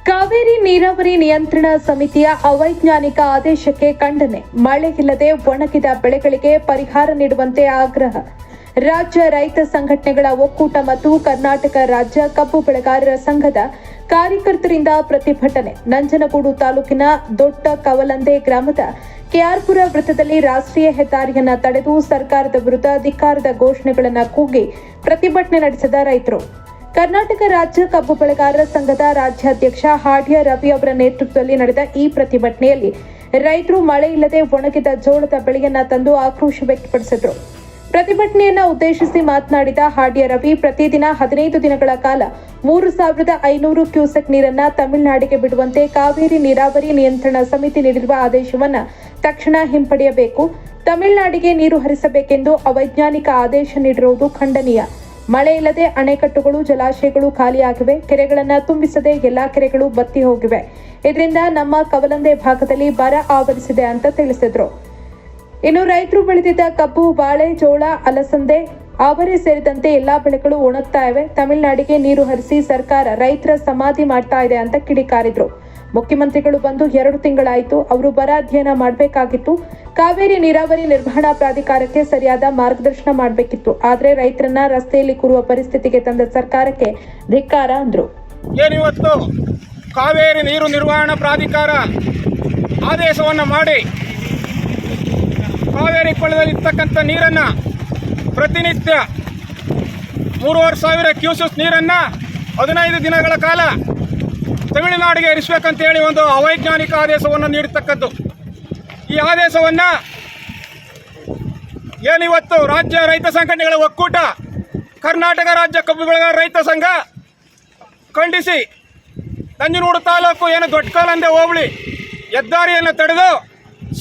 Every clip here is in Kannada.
ಕಾವೇರಿ ನೀರಾವರಿ ನಿಯಂತ್ರಣ ಸಮಿತಿಯ ಅವೈಜ್ಞಾನಿಕ ಆದೇಶಕ್ಕೆ ಖಂಡನೆ. ಮಳೆ ಇಲ್ಲದೆ ಒಣಗಿದ ಬೆಳೆಗಳಿಗೆ ಪರಿಹಾರ ನೀಡುವಂತೆ ಆಗ್ರಹ. ರಾಜ್ಯ ರೈತ ಸಂಘಟನೆಗಳ ಒಕ್ಕೂಟ ಮತ್ತು ಕರ್ನಾಟಕ ರಾಜ್ಯ ಕಬ್ಬು ಬೆಳೆಗಾರರ ಸಂಘದ ಕಾರ್ಯಕರ್ತರಿಂದ ಪ್ರತಿಭಟನೆ. ನಂಜನಗೂಡು ತಾಲೂಕಿನ ದೊಡ್ಡ ಕವಲಂದೆ ಗ್ರಾಮದ ಕೆಆರ್ಪುರ ವೃತ್ತದಲ್ಲಿ ರಾಷ್ಟ್ರೀಯ ಹೆದ್ದಾರಿಯನ್ನ ತಡೆದು ಸರ್ಕಾರದ ವಿರುದ್ಧ ಧಿಕ್ಕಾರದ ಘೋಷಣೆಗಳನ್ನು ಕೂಗಿ ಪ್ರತಿಭಟನೆ ನಡೆಸಿದ ರೈತರು. ಕರ್ನಾಟಕ ರಾಜ್ಯ ಕಬ್ಬು ಬೆಳೆಗಾರರ ಸಂಘದ ರಾಜ್ಯಾಧ್ಯಕ್ಷ ಹಾಡ್ಯ ರವಿ ಅವರ ನೇತೃತ್ವದಲ್ಲಿ ನಡೆದ ಈ ಪ್ರತಿಭಟನೆಯಲ್ಲಿ ರೈತರು ಮಳೆ ಇಲ್ಲದೆ ಒಣಗಿದ ಜೋಳದ ಬೆಳೆಯನ್ನ ತಂದು ಆಕ್ರೋಶ ವ್ಯಕ್ತಪಡಿಸಿದರು. ಪ್ರತಿಭಟನೆಯನ್ನ ಉದ್ದೇಶಿಸಿ ಮಾತನಾಡಿದ ಹಾಡ್ಯ ರವಿ, ಪ್ರತಿದಿನ 15 ದಿನಗಳ ಕಾಲ 3,500 ಕ್ಯೂಸೆಕ್ ನೀರನ್ನ ತಮಿಳುನಾಡಿಗೆ ಬಿಡುವಂತೆ ಕಾವೇರಿ ನೀರಾವರಿ ನಿಯಂತ್ರಣ ಸಮಿತಿ ನೀಡಿರುವ ಆದೇಶವನ್ನ ತಕ್ಷಣ ಹಿಂಪಡೆಯಬೇಕು. ತಮಿಳುನಾಡಿಗೆ ನೀರು ಹರಿಸಬೇಕೆಂದು ಅವೈಜ್ಞಾನಿಕ ಆದೇಶ ನೀಡಿರುವುದು ಖಂಡನೀಯ. ಮಳೆ ಇಲ್ಲದೆ ಅಣೆಕಟ್ಟುಗಳು, ಜಲಾಶಯಗಳು ಖಾಲಿಯಾಗಿವೆ. ಕೆರೆಗಳನ್ನು ತುಂಬಿಸದೆ ಎಲ್ಲಾ ಕೆರೆಗಳು ಬತ್ತಿ ಹೋಗಿವೆ. ಇದರಿಂದ ನಮ್ಮ ಕವಲಂದೆ ಭಾಗದಲ್ಲಿ ಬರ ಆವರಿಸಿದೆ ಅಂತ ತಿಳಿಸಿದ್ರು. ಇನ್ನು ರೈತರು ಬೆಳೆದಿದ್ದ ಕಬ್ಬು, ಬಾಳೆ, ಜೋಳ, ಅಲಸಂದೆ, ಅವರೆ ಸೇರಿದಂತೆ ಎಲ್ಲಾ ಬೆಳೆಗಳು ಒಣಗ್ತಾ ಇವೆ. ತಮಿಳುನಾಡಿಗೆ ನೀರು ಹರಿಸಿ ಸರ್ಕಾರ ರೈತರ ಸಮಾಧಿ ಮಾಡ್ತಾ ಇದೆ ಅಂತ ಕಿಡಿಕಾರಿದ್ರು. ಮುಖ್ಯಮಂತ್ರಿಗಳು ಬಂದು 2 ತಿಂಗಳಾಯಿತು. ಅವರು ಬರ ಅಧ್ಯಯನ ಮಾಡಬೇಕಾಗಿತ್ತು. ಕಾವೇರಿ ನೀರಾವರಿ ನಿರ್ವಹಣಾ ಪ್ರಾಧಿಕಾರಕ್ಕೆ ಸರಿಯಾದ ಮಾರ್ಗದರ್ಶನ ಮಾಡಬೇಕಿತ್ತು. ಆದರೆ ರೈತರನ್ನ ರಸ್ತೆಯಲ್ಲಿ ಕೂರುವ ಪರಿಸ್ಥಿತಿಗೆ ತಂದ ಸರ್ಕಾರಕ್ಕೆ ಧಿಕ್ಕಾರ ಅಂದ್ರು. ಏನಿವತ್ತು ಕಾವೇರಿ ನೀರು ನಿರ್ವಹಣಾ ಪ್ರಾಧಿಕಾರ ಆದೇಶವನ್ನು ಮಾಡಿ ಕಾವೇರಿ ಕೊಳ್ಳದಲ್ಲಿ ಇರ್ತಕ್ಕಂಥ ನೀರನ್ನ ಪ್ರತಿನಿತ್ಯ 3,500 ಕ್ಯೂಸೆಕ್ ನೀರನ್ನ 15 ದಿನಗಳ ಕಾಲ ತಮಿಳುನಾಡಿಗೆ ಹರಿಸಬೇಕಂತ ಹೇಳಿ ಒಂದು ಅವೈಜ್ಞಾನಿಕ ಆದೇಶವನ್ನು ನೀಡತಕ್ಕದ್ದು. ಈ ಆದೇಶವನ್ನು ಏನಿವತ್ತು ರಾಜ್ಯ ರೈತ ಸಂಘಟನೆಗಳ ಒಕ್ಕೂಟ, ಕರ್ನಾಟಕ ರಾಜ್ಯ ಕಬ್ಬು ಬೆಳೆಗಾರರ ರೈತ ಸಂಘ ಖಂಡಿಸಿ ನಂಜನಗೂಡು ತಾಲೂಕು ಏನು ದೊಡ್ಡಕವಲಂದೆ ಹೋಬಳಿ ಹೆದ್ದಾರಿಯನ್ನು ತಡೆದು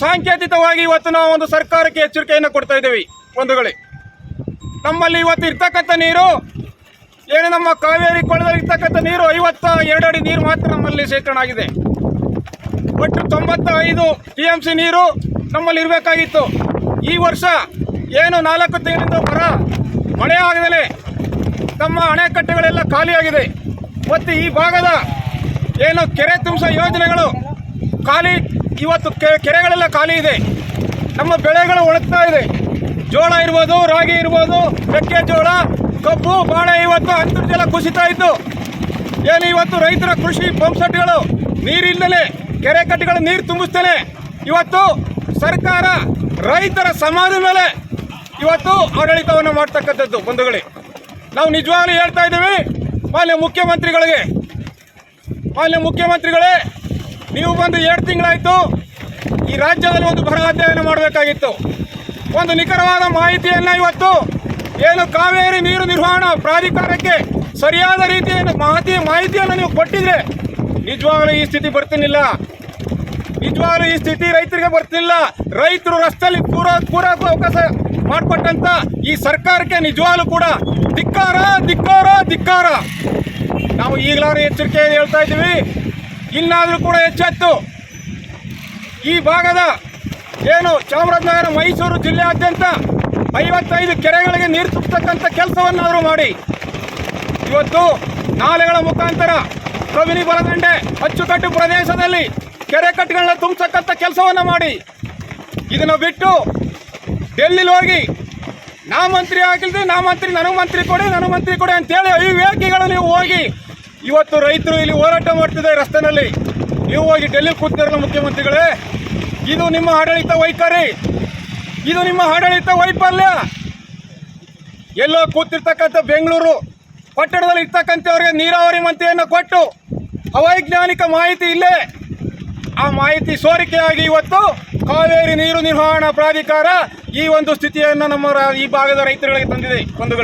ಸಾಂಕೇತಿಕವಾಗಿ ಇವತ್ತು ನಾವು ಒಂದು ಸರ್ಕಾರಕ್ಕೆ ಎಚ್ಚರಿಕೆಯನ್ನು ಕೊಡ್ತಾ ಇದ್ದೀವಿ. ಬಂಧುಗಳೇ, ನಮ್ಮಲ್ಲಿ ಇವತ್ತು ಇರ್ತಕ್ಕಂಥ ನೀರು ಏನು ನಮ್ಮ ಕಾವೇರಿ ಕೊಳ್ಳದಲ್ಲಿ ಇರ್ತಕ್ಕಂಥ ನೀರು 52 ಅಡಿ ನೀರು ಮಾತ್ರ ನಮ್ಮಲ್ಲಿ ಶೇಖರಣೆ ಆಗಿದೆ. ಒಟ್ಟು 95 TMC ನೀರು ನಮ್ಮಲ್ಲಿ ಇರಬೇಕಾಗಿತ್ತು. ಈ ವರ್ಷ ಏನು 4 ತಿಂಗಳಿಂದ ಬರ ಮಳೆ ಆಗದಲೇ ನಮ್ಮ ಅಣೆಕಟ್ಟೆಗಳೆಲ್ಲ ಖಾಲಿಯಾಗಿದೆ. ಮತ್ತು ಈ ಭಾಗದ ಏನು ಕೆರೆ ತುಂಬಿಸೋ ಯೋಜನೆಗಳು ಖಾಲಿ, ಇವತ್ತು ಕೆರೆಗಳೆಲ್ಲ ಖಾಲಿ ಇದೆ. ನಮ್ಮ ಬೆಳೆಗಳು ಒಣಗ್ತಾ ಇದೆ. ಜೋಳ ಇರ್ಬೋದು, ರಾಗಿ ಇರ್ಬೋದು, ಮೆಕ್ಕೆಜೋಳ, ಕಬ್ಬು, ಬಾಳೆ ಇವತ್ತು ಅಂತರ್ಜಲ ಕುಸಿತಾ ಇತ್ತು. ಏನು ಇವತ್ತು ರೈತರ ಕೃಷಿ ಪಂಪ್ ಸೆಟ್ಗಳು ನೀರಿಲ್ಲದೆ ಕೆರೆ ಕಟ್ಟೆಗಳ ನೀರು ತುಂಬಿಸ್ತೇನೆ ಇವತ್ತು ಸರ್ಕಾರ ರೈತರ ಸಮಾಜದ ಮೇಲೆ ಇವತ್ತು ಆಡಳಿತವನ್ನು ಮಾಡ್ತಕ್ಕಂಥದ್ದು. ಬಂಧುಗಳೇ, ನಾವು ನಿಜವಾಗ್ಲೂ ಹೇಳ್ತಾ ಇದ್ದೀವಿ ಮಾನ್ಯ ಮುಖ್ಯಮಂತ್ರಿಗಳೇ, ನೀವು ಬಂದು 2 ತಿಂಗಳಾಯಿತು. ಈ ರಾಜ್ಯದಲ್ಲಿ ಒಂದು ಬರ ಅಧ್ಯಯನ ಮಾಡಬೇಕಾಗಿತ್ತು. ಒಂದು ನಿಖರವಾದ ಮಾಹಿತಿಯನ್ನು ಇವತ್ತು ಏನು ಕಾವೇರಿ ನೀರು ನಿರ್ವಹಣಾ ಪ್ರಾಧಿಕಾರಕ್ಕೆ ಸರಿಯಾದ ರೀತಿಯ ಮಾಹಿತಿಯನ್ನು ನೀವು ಕೊಟ್ಟಿದ್ರೆ ನಿಜವಾಗ್ಲೂ ಈ ಸ್ಥಿತಿ ಬರ್ತಿರ್ಲಿಲ್ಲ. ನಿಜವಾಗ್ಲೂ ಈ ಸ್ಥಿತಿ ರೈತರಿಗೆ ಬರ್ತಿಲ್ಲ. ರೈತರು ರಸ್ತೆಯಲ್ಲಿ ಪೂರ ಅವಕಾಶ ಮಾಡಿಕೊಟ್ಟಂತ ಈ ಸರ್ಕಾರಕ್ಕೆ ನಿಜವಾಗ್ಲೂ ಕೂಡ ಧಿಕ್ಕಾರ ಧಿಕ್ಕಾರ ಧಿಕ್ಕಾರ. ನಾವು ಈಗಲಾದ್ರೂ ಎಚ್ಚರಿಕೆ ಹೇಳ್ತಾ ಇದ್ದೀವಿ. ಇನ್ನಾದರೂ ಕೂಡ ಎಚ್ಚೆತ್ತು ಈ ಭಾಗದ ಏನು ಚಾಮರಾಜನಗರ, ಮೈಸೂರು ಜಿಲ್ಲೆಯಾದ್ಯಂತ 55 ಕೆರೆಗಳಿಗೆ ನೀರು ತುಂಬತಕ್ಕಂಥ ಕೆಲಸವನ್ನಾದರೂ ಮಾಡಿ. ಇವತ್ತು ನಾಲೆಗಳ ಮುಖಾಂತರ ಕಬಿನಿ ಬಲದಂಡೆ ಅಚ್ಚುಕಟ್ಟು ಪ್ರದೇಶದಲ್ಲಿ ಕೆರೆ ಕಟ್ಟೆಗಳನ್ನ ತುಂಬತಕ್ಕಂಥ ಕೆಲಸವನ್ನು ಮಾಡಿ. ಇದನ್ನು ಬಿಟ್ಟು ಡೆಲ್ಲಿಲಿ ಹೋಗಿ ನಾ ಮಂತ್ರಿ ಆಗಿಲ್ದೆ ನನಗೆ ಮಂತ್ರಿ ಕೊಡಿ ಅಂತೇಳಿ ಅವಿವೇಕಿಗಳು ನೀವು ಹೋಗಿ ಇವತ್ತು ರೈತರು ಇಲ್ಲಿ ಹೋರಾಟ ಮಾಡ್ತಿದ್ದಾರೆ ರಸ್ತೆನಲ್ಲಿ. ನೀವು ಹೋಗಿ ಡೆಲ್ಲಿ ಕೂತಿರಲ್ಲ ಮುಖ್ಯಮಂತ್ರಿಗಳೇ. ಇದು ನಿಮ್ಮ ಆಡಳಿತ ವೈಖರಿ, ಇದು ನಿಮ್ಮ ಆಡಳಿತ ವೈಫಲ್ಯ. ಎಲ್ಲೋ ಕೂತಿರ್ತಕ್ಕಂಥ ಬೆಂಗಳೂರು ಪಟ್ಟಣದಲ್ಲಿ ಇರ್ತಕ್ಕಂಥವ್ರಿಗೆ ನೀರಾವರಿ ಮಂತ್ರಿಯನ್ನು ಕೊಟ್ಟು ಅವೈಜ್ಞಾನಿಕ ಮಾಹಿತಿ ಇಲ್ಲೇ ಆ ಮಾಹಿತಿ ಸೋರಿಕೆಯಾಗಿ ಇವತ್ತು ಕಾವೇರಿ ನೀರು ನಿರ್ವಹಣಾ ಪ್ರಾಧಿಕಾರ ಈ ಒಂದು ಸ್ಥಿತಿಯನ್ನು ನಮ್ಮ ಈ ಭಾಗದ ರೈತರುಗಳಿಗೆ ತಂದಿದೆ.